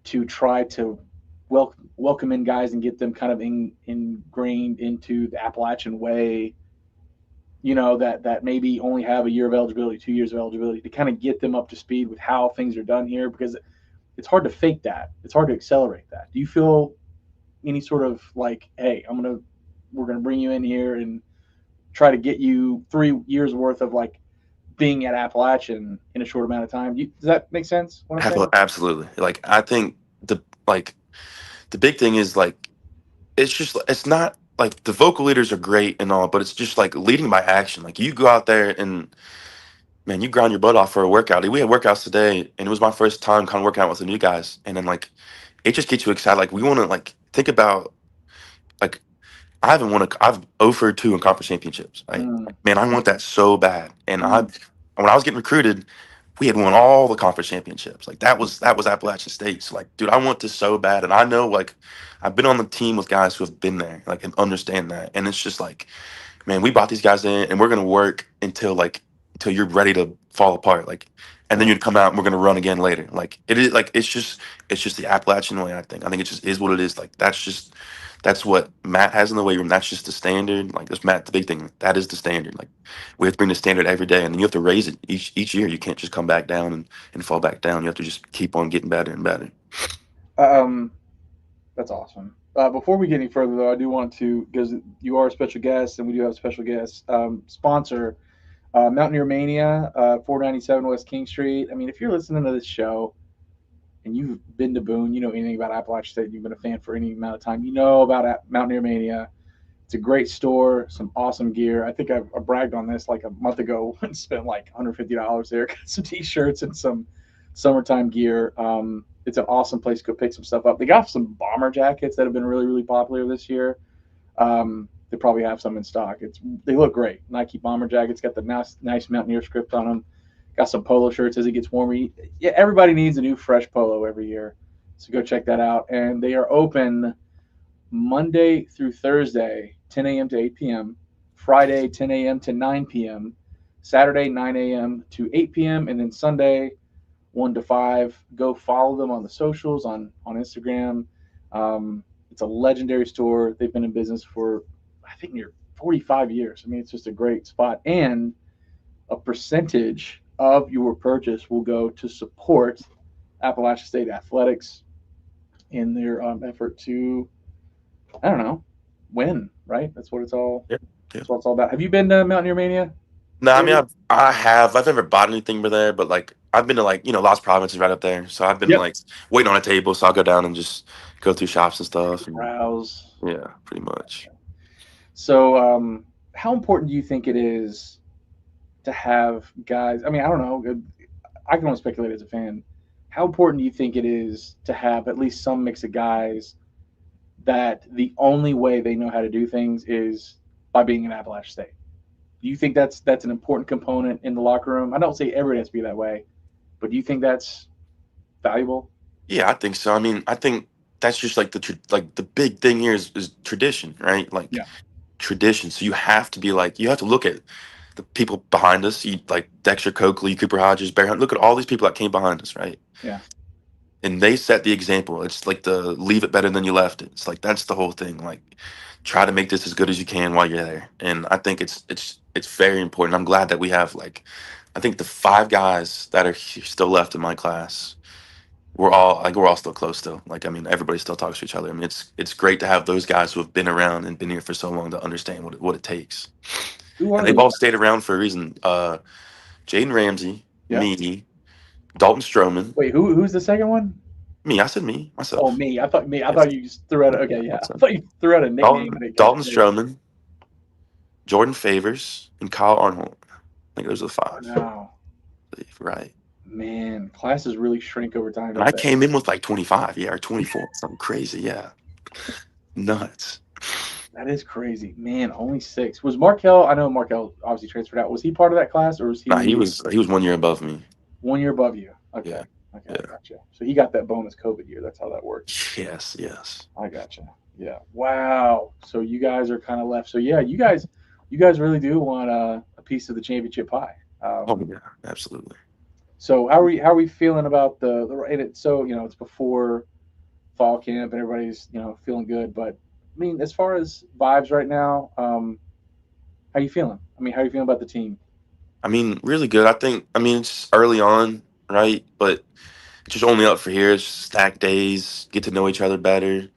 to try to welcome in guys and get them kind of ingrained into the Appalachian way? That maybe only have a year of eligibility, 2 years of eligibility, to kind of get them up to speed with how things are done here, because it's hard to fake that. It's hard to accelerate that. Do you feel any sort of like, hey, we're gonna bring you in here and try to get you 3 years worth of like being at Appalachian in a short amount of time? Does that make sense? What I'm saying? Absolutely. Like I think like the big thing is like it's not like the vocal leaders are great and all, but it's just like leading by action. Like you go out there and man, you grind your butt off for a workout. We had workouts today, and it was my first time kind of working out with the new guys. And then like, it just gets you excited. Like we want to like think about like I haven't won a I've 0 for 2 in conference championships. Right, Mm, man, I want that so bad. And mm, when I was getting recruited, we had won all the conference championships. Like that was Appalachian State. So like, dude, I want this so bad. And I know like I've been on the team with guys who have been there, like and understand that. And it's just like man, we brought these guys in and we're gonna work until you're ready to fall apart. Like and then right. you'd come out and we're gonna run again later. Like it is like it's just the Appalachian way, I think. I think it just is what it is. Like that's what Matt has in the weight room. That's just the standard. Like that's Matt the big thing. That is the standard. Like we have to bring the standard every day and then you have to raise it each year. You can't just come back down and fall back down. You have to just keep on getting better and better. Um, that's awesome. Before we get any further, though, I do want to, because you are a special guest and we do have a special guest sponsor, Mountaineer Mania, 497 West King Street. I mean, if you're listening to this show and you've been to Boone, you know anything about Appalachian State, you've been a fan for any amount of time, you know about Mountaineer Mania. It's a great store, some awesome gear. I think I bragged on this like a month ago and spent like $150 there. Got some t-shirts and some summertime gear. It's an awesome place to go pick some stuff up. They got some bomber jackets that have been really, really popular this year. They probably have some in stock. They look great. Nike bomber jackets got the nice Mountaineer script on them. Got some polo shirts as it gets warmer. Yeah, everybody needs a new fresh polo every year, so go check that out. And they are open Monday through Thursday, 10 a.m. to 8 p.m. Friday, 10 a.m. to 9 p.m. Saturday, 9 a.m. to 8 p.m. And then Sunday, 1 to 5. Go follow them on the socials on Instagram. It's a legendary store. They've been in business for I think near 45 years. I mean, it's just a great spot, and a percentage of your purchase will go to support Appalachian State athletics in their effort to, I don't know, win. Right? That's what it's all. Yeah. Yeah. That's what it's all about. Have you been to Mountaineer Mania No, I mean lately? I've never bought anything for there, but like I've been to like Lost Province is right up there, so I've been Yep. like waiting on a table, so I'll go down and just go through shops and stuff, and Browse. yeah, pretty much. So, how important do you think it is to have guys? I mean, I don't know. I can only speculate as a fan. How important do you think it is to have at least some mix of guys that the only way they know how to do things is by being in Appalachian State? Do you think that's an important component in the locker room? I don't say everybody has to be that way, but do you think that's valuable? Yeah, I think so. I mean, I think that's just like like the big thing here is tradition, right? Like Yeah. tradition. So you have to be like you have to look at the people behind us. You like Dexter Coakley, Cooper Hodges, Bear Hunt. Look at all these people that came behind us, right? Yeah. And they set the example. It's like the leave it better than you left it. It's like that's the whole thing. Like try to make this as good as you can while you're there. And I think it's very important. I'm glad that we have like I think the 5 guys that are still left in my class. We're all still close still. Like I mean everybody still talks to each other. I mean it's great to have those guys who have been around and been here for so long to understand what it takes. Who And are they've those all guys? stayed around for a reason. Jaden Ramsey, Yeah. me, Dalton Stroman, Wait, who's the second one? me. I said me Oh, myself. me. I thought me. I Yes. thought you just threw out. Okay, yeah. I Myself. thought you threw out a nickname and it got Dalton saved. Stroman, Jordan Favors, and Kyle Arnold. I think those are the 5. Wow, I believe, right? man, classes really shrink over time, And don't I they? came in with like 25, yeah, or 24, something crazy, yeah, nuts. That is crazy, man. Only 6. Was Markel? I know Markel obviously transferred out. Was he part of that class, or was Nah, he he was 1 year above me. 1 year above you? Okay, Yeah, okay, I yeah. gotcha. So he got that bonus COVID year. That's how that works. Yes, yes. I gotcha. Yeah. Wow. So you guys are kind of left. So yeah, you guys really do want a piece of the championship pie. Oh yeah, absolutely. So how are we feeling about and it? So it's before fall camp and everybody's feeling good. But I mean, as far as vibes right now, how you feeling? I mean, how you feeling about the team? I mean, really good. I think. I mean, it's early on, right? But it's just only up for here. It's just stack days, get to know each other better.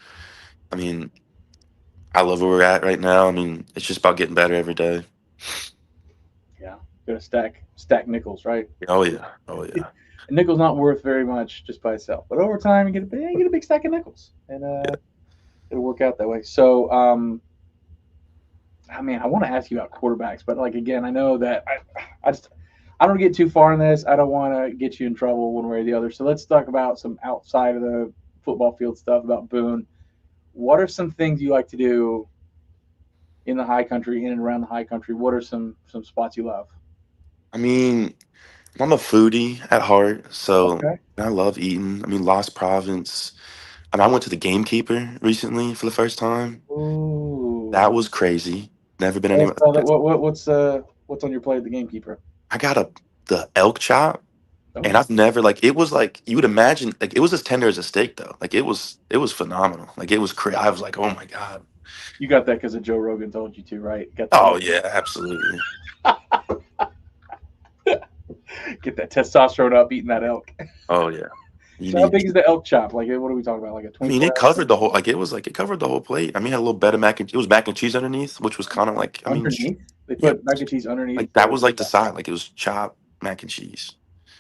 I mean, I love where we're at right now. I mean, it's just about getting better every day. Yeah, got to stack nickels, right? Oh yeah, oh yeah. And nickel's not worth very much just by itself, but over time you get a big stack of nickels, and it'll work out that way. So, I mean, I want to ask you about quarterbacks, but like again, I know that I don't get too far in this. I don't want to get you in trouble one way or the other. So let's talk about some outside of the football field stuff about Boone. What are some things you like to do in the high country, in and around the high country? What are some spots you love? I mean, I'm a foodie at heart, so Okay. I love eating. I mean, Lost Province. I mean, I went to the Gamekeeper recently for the first time. That Ooh. was crazy. Never been Let's anywhere. tell that. What's on your plate at the gamekeeper? I got the elk chop, and Oh, I've never like it was like you would imagine like it was as tender as a steak though. Like it was phenomenal. Like it was crazy. I was like, oh my god. you got that because of Joe Rogan told you to, right? Got that. Oh yeah, absolutely. Get that testosterone up eating that elk. Oh yeah. You So how need. big is the elk chop? Like, what are we talking about? Like a I mean, 24 it ounce covered the whole. Like it was like it covered the whole plate. I mean, it had a little bit of mac and it was mac and cheese underneath, which was kind of like. I mean, underneath? They yeah, put mac and cheese underneath like that the. was like the side. Like it was chopped mac and cheese,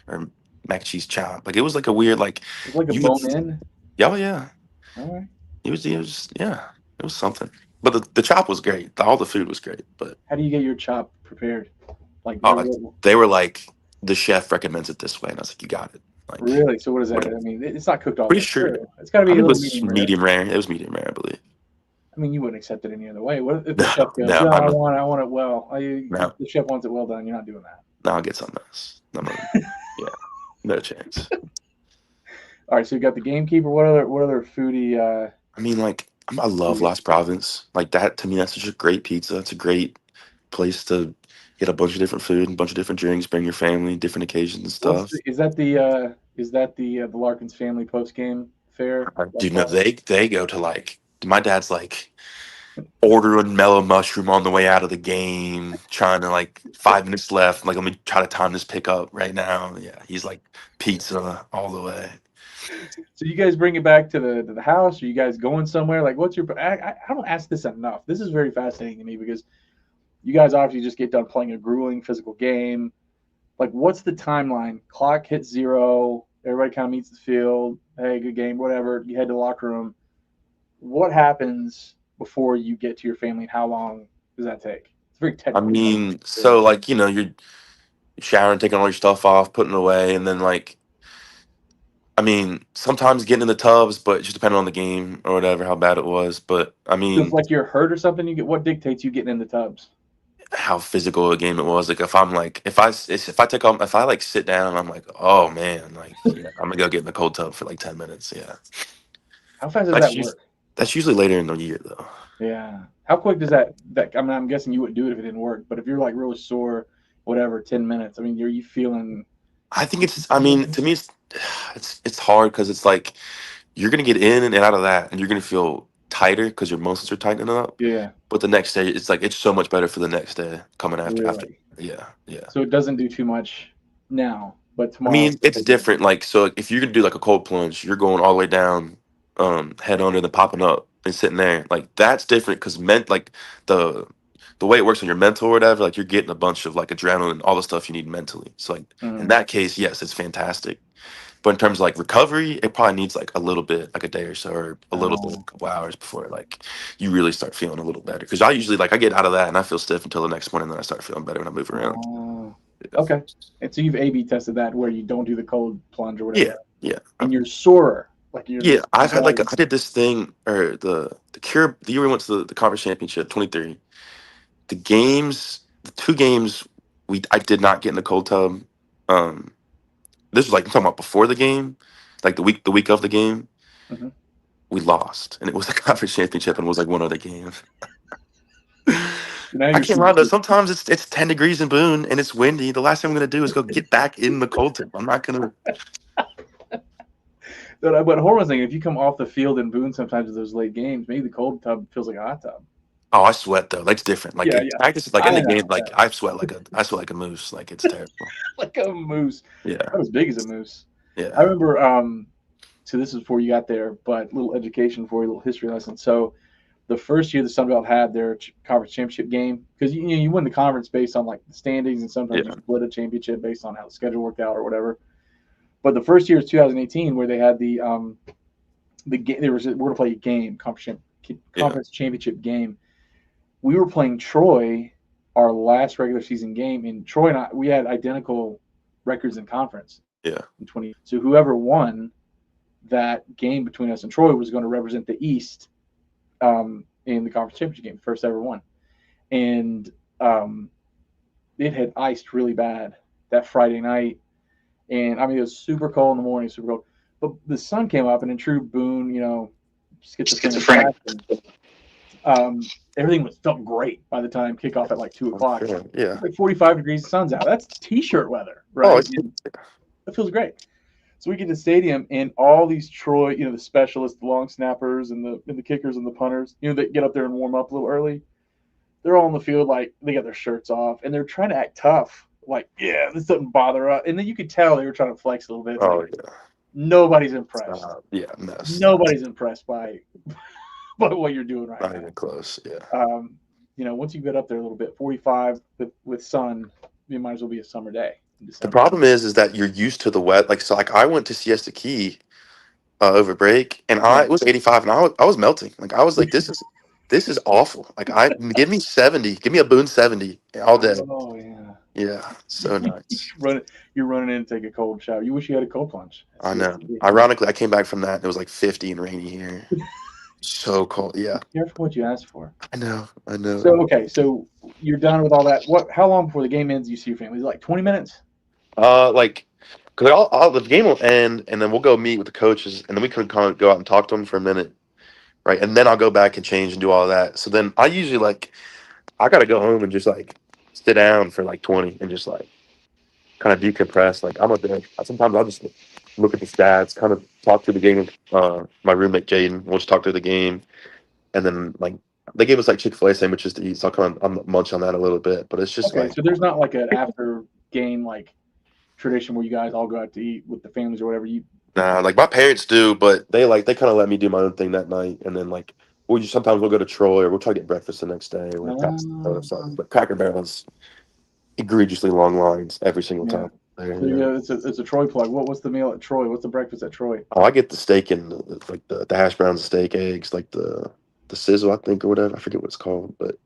or mac and cheese chop. Like it was like a weird like It's like a you would. bone in. Yeah, oh, yeah. All right. It was yeah. It was something. But the chop was great. All the food was great. But How do you get your chop prepared? Like, uh, they were like the chef recommends it this way, and I was like, you got it. Like really? So what is that? what? I mean, it's not cooked all the Pretty way sure. through. It's got to I be a think it little was medium rare. medium rare. It was medium rare, I believe. I mean, you wouldn't accept it any other way. What if the No, chef goes, no, "No, I'm I not. want, I want it well." No, The chef wants it well done. You're not doing that. no, I'll get something else. No, no, yeah, no chance. All right. So you got the gamekeeper. What other foodie? I mean, like, I love Foodie? Lost Province. Like that to me, that's such a great pizza. It's a great place to get a bunch of different food, a bunch of different drinks, bring your family, different occasions and What's stuff. the, is that the Larkins family post game fare? Do That's you know called. they go to like my dad's like ordering mellow mushroom on the way out of the game, trying to like 5 minutes left. Like, let me try to time this pickup right now. Yeah, he's like pizza all the way. So you guys bring it back to the house? Or you guys going somewhere? Like, what's your? I don't ask this enough. This is very fascinating to me because you guys obviously just get done playing a grueling physical game. Like, what's the timeline? Clock hits zero. Everybody kind of meets the field. Hey, good game, whatever. You head to the locker room. What happens before you get to your family, and how long does that take? It's a very I technical question. mean, so like you're showering, taking all your stuff off, putting it away, and then like I mean, sometimes getting in the tubs, but just depending on the game or whatever, how bad it was. But I So if mean, like you're hurt or something, you get what dictates you getting in the tubs? how physical a game it was. Like if I'm like if I take off if I like sit down, I'm like, oh man, like yeah, I'm gonna go get in the cold tub for like 10 minutes. Yeah, How fast does that's that usually work? that's usually later in the year though. Yeah. How quick does that? I mean, I'm guessing you wouldn't do it if it didn't work. But if you're like really sore, whatever, 10 minutes. I mean, are you feeling? I think it's. I mean, to me, it's hard because it's like you're gonna get in and out of that, and you're gonna feel tighter because your muscles are tightening up. Yeah, But the next day, it's like it's so much better for the next day coming after. really. Yeah, yeah. So it doesn't do too much now, but I tomorrow. mean, it's different. Like, so if you're gonna do like a cold plunge, you're going all the way down, head under, then popping up and sitting there. Like that's different because like the the way it works on your mental or whatever, like you're getting a bunch of like adrenaline, all the stuff you need mentally. So like in Mm, that case, yes, it's fantastic. But in terms of like recovery, it probably needs like a little bit, like a day or so, or a little bit, a oh, couple hours before like you really start feeling a little better. Because I usually like I get out of that and I feel stiff until the next morning, then I start feeling better when I move around. oh, Yeah, okay. And so you've A/B tested that where you don't do the cold plunge or yeah, whatever, yeah. and you're sorer, like you're Yeah, just I've had like body. I did this thing or the cure the year we went to the conference championship 23. The games, the two games I did not get in the cold tub. Um, this was like I'm talking about before the game, like the week of the game, Mhm. we lost, and it was the conference championship, and it was like one other game. So now I you're can't super. lie though. Sometimes it's 10 degrees in Boone and it's windy. The last thing I'm gonna do is go get back in the cold tub. I'm not gonna. But hold on a second. If you come off the field in Boone, sometimes in those late games, maybe the cold tub feels like a hot tub. Oh, I sweat though. That's different. Like Yeah, in yeah. practice, like in I the game, know. Yeah. like I sweat like a moose. Like it's terrible. Like a moose. Yeah, Not as big as a moose. I yeah, remember. So this is before you got there, but little education for you, little history lesson. So the first year the Sun Belt had their conference championship game, because you win the conference based on like the standings, and sometimes you yeah, split a championship based on how the schedule worked out or whatever. But the first year is 2018, where they had the game. We're going to play a game, yeah, conference championship game. We were playing Troy, our last regular season game, and Troy and I, we had identical records in conference yeah, in 20. So whoever won that game between us and Troy was going to represent the East in the conference championship game, first ever one. And um, it had iced really bad that Friday night, and I mean it was super cold in the morning, super cold. But the sun came up, and in true Boone, schizophrenic Schizophrenic. fashion, everything felt great by the time kickoff at like 2 o'clock. sure. Yeah. It's like 45 degrees, the sun's out. That's t-shirt weather, Oh, right? And it feels great. So we get to the stadium, and all these Troy, the specialists, the long snappers, and the kickers and the punters, that get up there and warm up a little early. They're all in the field, like they got their shirts off, and they're trying to act tough. Like, yeah, this doesn't bother us. And then you could tell they were trying to flex a little bit. It's oh like yeah. nobody's impressed. Yeah, no, stop. Nobody's impressed by by what you're doing right Not now. even close. Yeah. Once you get up there a little bit, 45 with sun, it might as well be a summer day in The December. problem is that you're used to the wet. Like so, like I went to Siesta Key over break, and Yeah. it was 85, and I was melting. Like I was like, this is awful. Like give me 70, give me a Boone 70 all day. Oh yeah. Yeah, so nice. You're running in to take a cold shower. You wish you had a cold plunge. I See, know. Ironically, I came back from that. And it was like 50 and rainy here. So cold. Yeah, careful what you ask for. I know. I know. So okay, so you're done with all that. How long before the game ends? Do you see your family? Is it like 20 minutes? Like, cause the game will end, and then we'll go meet with the coaches, and then we can kind of go out and talk to them for a minute, right? And then I'll go back and change and do all that. So then I usually like I gotta go home and just like sit down for like 20 and just like kind of decompress. Like I'm a bit. Sometimes I'll just look at the stats, kind of talk through the game. My roommate Jaden will just talk through the game, and then like they gave us like Chick-fil-A sandwiches to eat, so I'll munch on that a little bit. But it's just Okay, like so there's not like an after game like tradition where you guys all go out to eat with the families or whatever. You nah, like my parents do, but they kind of let me do my own thing that night, and then like sometimes we'll go to Troy or we'll try to get breakfast the next day. Like that's or something. But Cracker Barrel's egregiously long lines every single yeah. time. There, So it's a Troy plug. What's the meal at Troy? What's the breakfast at Troy? Oh, I get the steak and like the hash browns, steak, eggs, like the sizzle, I think, or whatever. I forget what it's called, but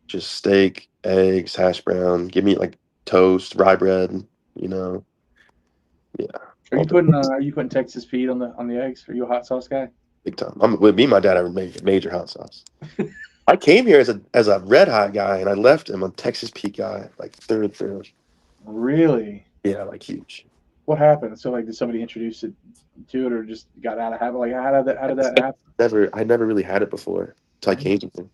just steak, eggs, hash brown. Give me like toast, rye bread. You know, yeah, all day, Are you putting Texas Pete on the eggs? Are you a hot sauce guy? big time. I'm with me. And my dad are major hot sauce. I came here as a red hot guy, and I left him a Texas Pete guy, like third. Really? Yeah, like huge. What happened? So like, did somebody introduce it to it, or just got out of habit? Like, how did that happen? I never really had it before until I came here,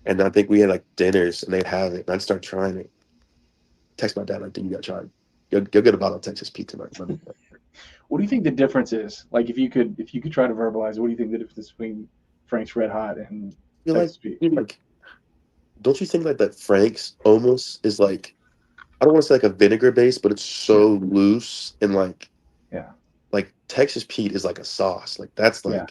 and I think we had like dinners, and they'd have it, and I'd start trying it. Text my dad like, "Dude, you gotta try it. Go get a bottle of Texas Pete tonight." What do you think the difference is? Like, if you could try to verbalize, what do you think the difference is between Frank's Red Hot and You're Texas Pete? like, don't you think like that Frank's almost is like, I don't want to say like a vinegar base, but it's so loose and Yeah. like Texas Pete is like a sauce. Like that's Yeah.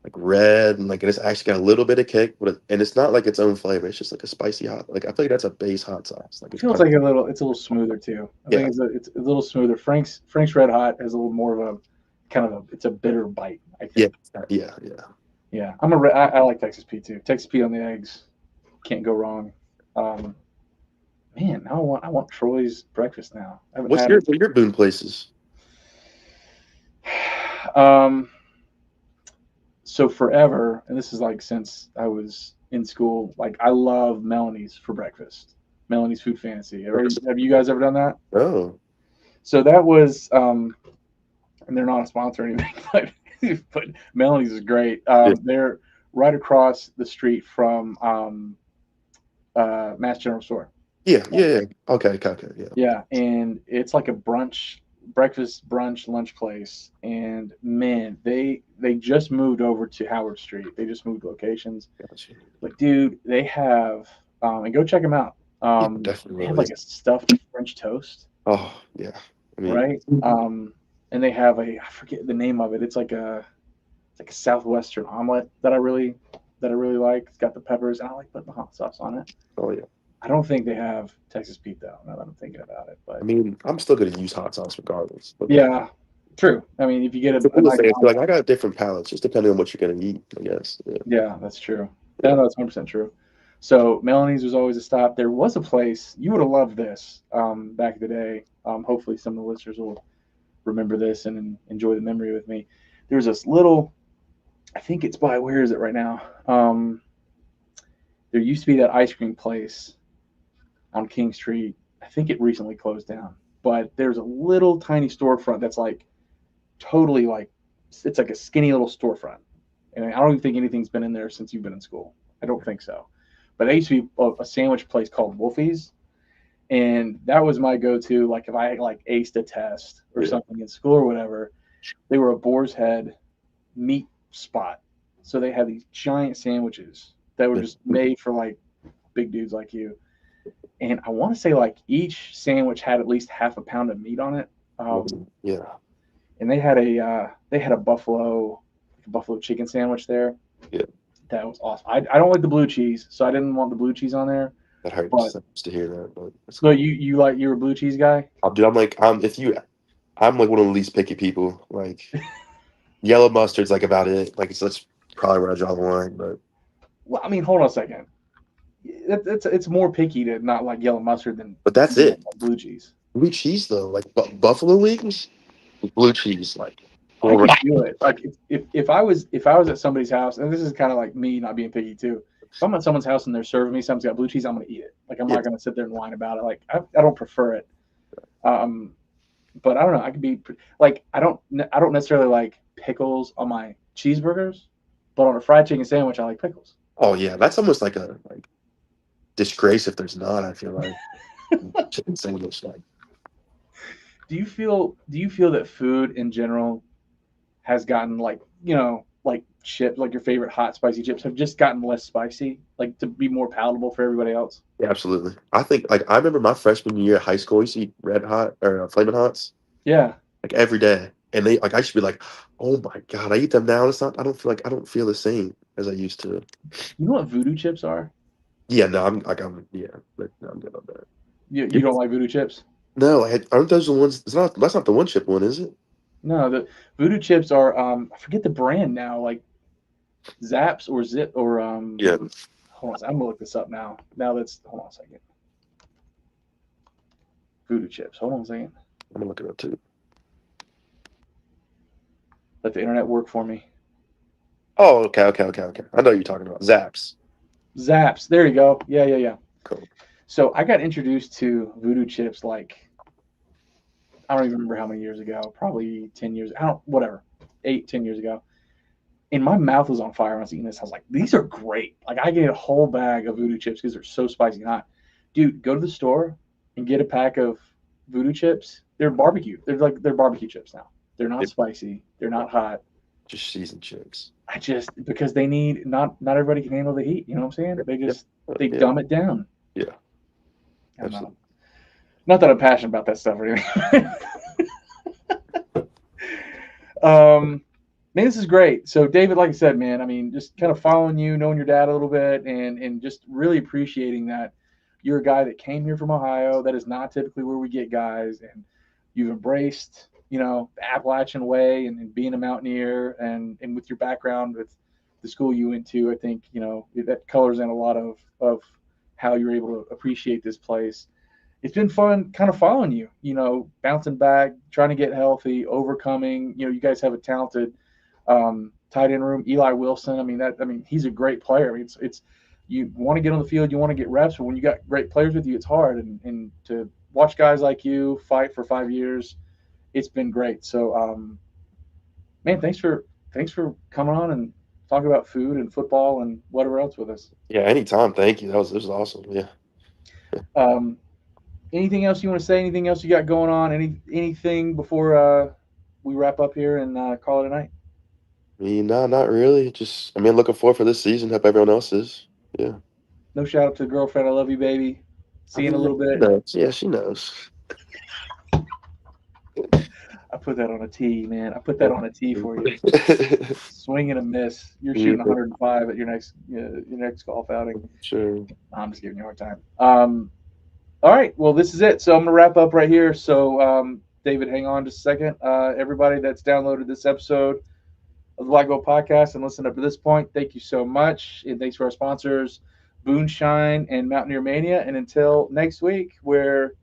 like red and like it's actually got a little bit of kick, and it's not like its own flavor. It's just like a spicy hot. Like I feel like that's a base hot sauce. Like It it's feels like it's a little smoother too. I think it's a little smoother. Frank's Red Hot has a little more of a it's a bitter bite, I think. yeah. Yeah. I like Texas Pete too. Texas Pete on the eggs, can't go wrong. Man, now I want Troy's breakfast now. I haven't What had are your Boone places? it. So forever, and this is like since I was in school, like I love Melanie's for breakfast. Melanie's Food Fantasy. Have you guys ever done that? Oh, So that was, and they're not a sponsor or anything, but Melanie's is great. yeah. They're right across the street from Mass General Store. Yeah. Okay, yeah. Yeah, and it's like a breakfast, brunch, lunch place. And man, they just moved over to Howard Street. They just moved locations. Gotcha. But dude, they have, and go check them out. Definitely. They have like a stuffed French toast. Oh yeah. I mean, Right? And they have I forget the name of it. It's like a southwestern omelet that I really like. It's got the peppers, and I like putting the hot sauce on it. oh yeah. I don't think they have Texas Pete though. Now that I'm thinking about it, but I mean, I'm still gonna use hot sauce regardless. But yeah, true. I mean, if you get a nice like I got different palates, just depending on what you're gonna eat, I guess. yeah, that's true. Yeah, no, that's 100% true. So Melanie's was always a stop. There was a place you would have loved this back in the day. Hopefully, some of the listeners will remember this and enjoy the memory with me. There's this little, I think it's by, where is it right now? There used to be that ice cream place on King Street. I think it recently closed down, but there's a little tiny storefront that's like totally like, it's like a skinny little storefront. And I don't even think anything's been in there since you've been in school. I don't think so. But there used to be a sandwich place called Wolfie's. And that was my go-to. Like if I like aced a test or something in school or whatever, they were a Boar's Head meat spot. So they had these giant sandwiches that were just made for like big dudes like you. And I want to say like each sandwich had at least half a pound of meat on it. Yeah. And they had a buffalo chicken sandwich there. Yeah. That was awesome. I don't like the blue cheese, so I didn't want the blue cheese on there. That hurts to hear that. But so you're a blue cheese guy? Dude, I'm like I'm like one of the least picky people. Like yellow mustard's like about it. Like that's probably where I draw the line. But Well, I mean, hold on a second. It's more picky to not like yellow mustard than. But that's it. Blue cheese. Blue cheese though, like buffalo wings, blue cheese, like. I can feel it. Like if I was at somebody's house, and this is kind of like me not being picky too. If I'm at someone's house and they're serving me something's got blue cheese, I'm gonna eat it. Like I'm not gonna sit there and whine about it. Like I don't prefer it. But I don't know. I could be like I don't necessarily like pickles on my cheeseburgers, but on a fried chicken sandwich, I like pickles. Oh yeah, that's almost like disgrace if there's not. I feel like chicken sandwich. Like, Do you feel that food in general has gotten like like chips, like your favorite hot spicy chips have just gotten less spicy, like to be more palatable for everybody else? yeah, absolutely. I think like I remember my freshman year at high school, I used to eat Red Hot or Flamin' Hots Yeah. like every day, and they like I should be like, oh my god, I eat them now. And it's not. I don't feel the same as I used to. You know what voodoo chips are? Yeah, no, I'm yeah, but no, I'm good on that. You don't like voodoo chips? No, like, aren't those the ones? It's not. That's not the one chip one, is it? No, the voodoo chips are I forget the brand now, like Zaps or Zip or Yeah, hold on, I'm gonna look this up now. Now that's hold on a second. Voodoo chips. Hold on a second. I'm gonna look it up too. Let the internet work for me. Oh, okay. I know what you're talking about. Zaps. Zaps. There you go. Yeah. Cool. So I got introduced to voodoo chips like I don't even remember how many years ago. Probably 10 years. I don't whatever. 8, 10 years ago. And my mouth was on fire when I was eating this. I was like, these are great. Like I get a whole bag of voodoo chips because they're so spicy and hot. Dude, go to the store and get a pack of voodoo chips. They're barbecue. They're barbecue chips now. They're not Yep. spicy. They're not hot. Just seasoned chips. I just because they need not everybody can handle the heat. You know what I'm saying? They just they Yeah. dumb it down. Yeah. I don't know. Absolutely. Not that I'm passionate about that stuff or anything. Man, this is great. So, David, like I said, man, I mean, just kind of following you, knowing your dad a little bit, and just really appreciating that you're a guy that came here from Ohio. That is not typically where we get guys, and you've embraced, the Appalachian way and being a mountaineer, and with your background with the school you went to, I think that colors in a lot of how you're able to appreciate this place. It's been fun kind of following you, bouncing back, trying to get healthy, overcoming. You guys have a talented tight end room. Eli Wilson. I mean, he's a great player. I mean, it's you want to get on the field, you want to get reps, but when you got great players with you, it's hard. And to watch guys like you fight for 5 years, it's been great. So, man, thanks for coming on and talking about food and football and whatever else with us. Yeah. Anytime. Thank you. This was awesome. Yeah. Um, anything else you want to say? Anything else you got going on? Anything before we wrap up here and call it a night? I mean, no, not really. Just, I mean, looking forward for this season. Hope everyone else is. Yeah. No shout out to the girlfriend. I love you, baby. See I you in a mean, little she bit. knows. Yeah, she knows. I put that on a tee, man. I put that on a tee for you. Swing and a miss. You're shooting 105 at your next golf outing. Sure. I'm just giving you a hard time. All right. Well, this is it. So I'm going to wrap up right here. So, David, hang on just a second. Everybody that's downloaded this episode of the Black Gold Podcast and listened up to this point, thank you so much. And thanks to our sponsors, Boone Shine and Mountaineer Mania. And until next week, where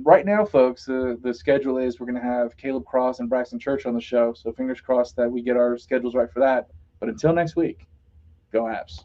right now, folks, the schedule is we're going to have Caleb Cross and Braxton Church on the show. So fingers crossed that we get our schedules right for that. But until next week, go Apps.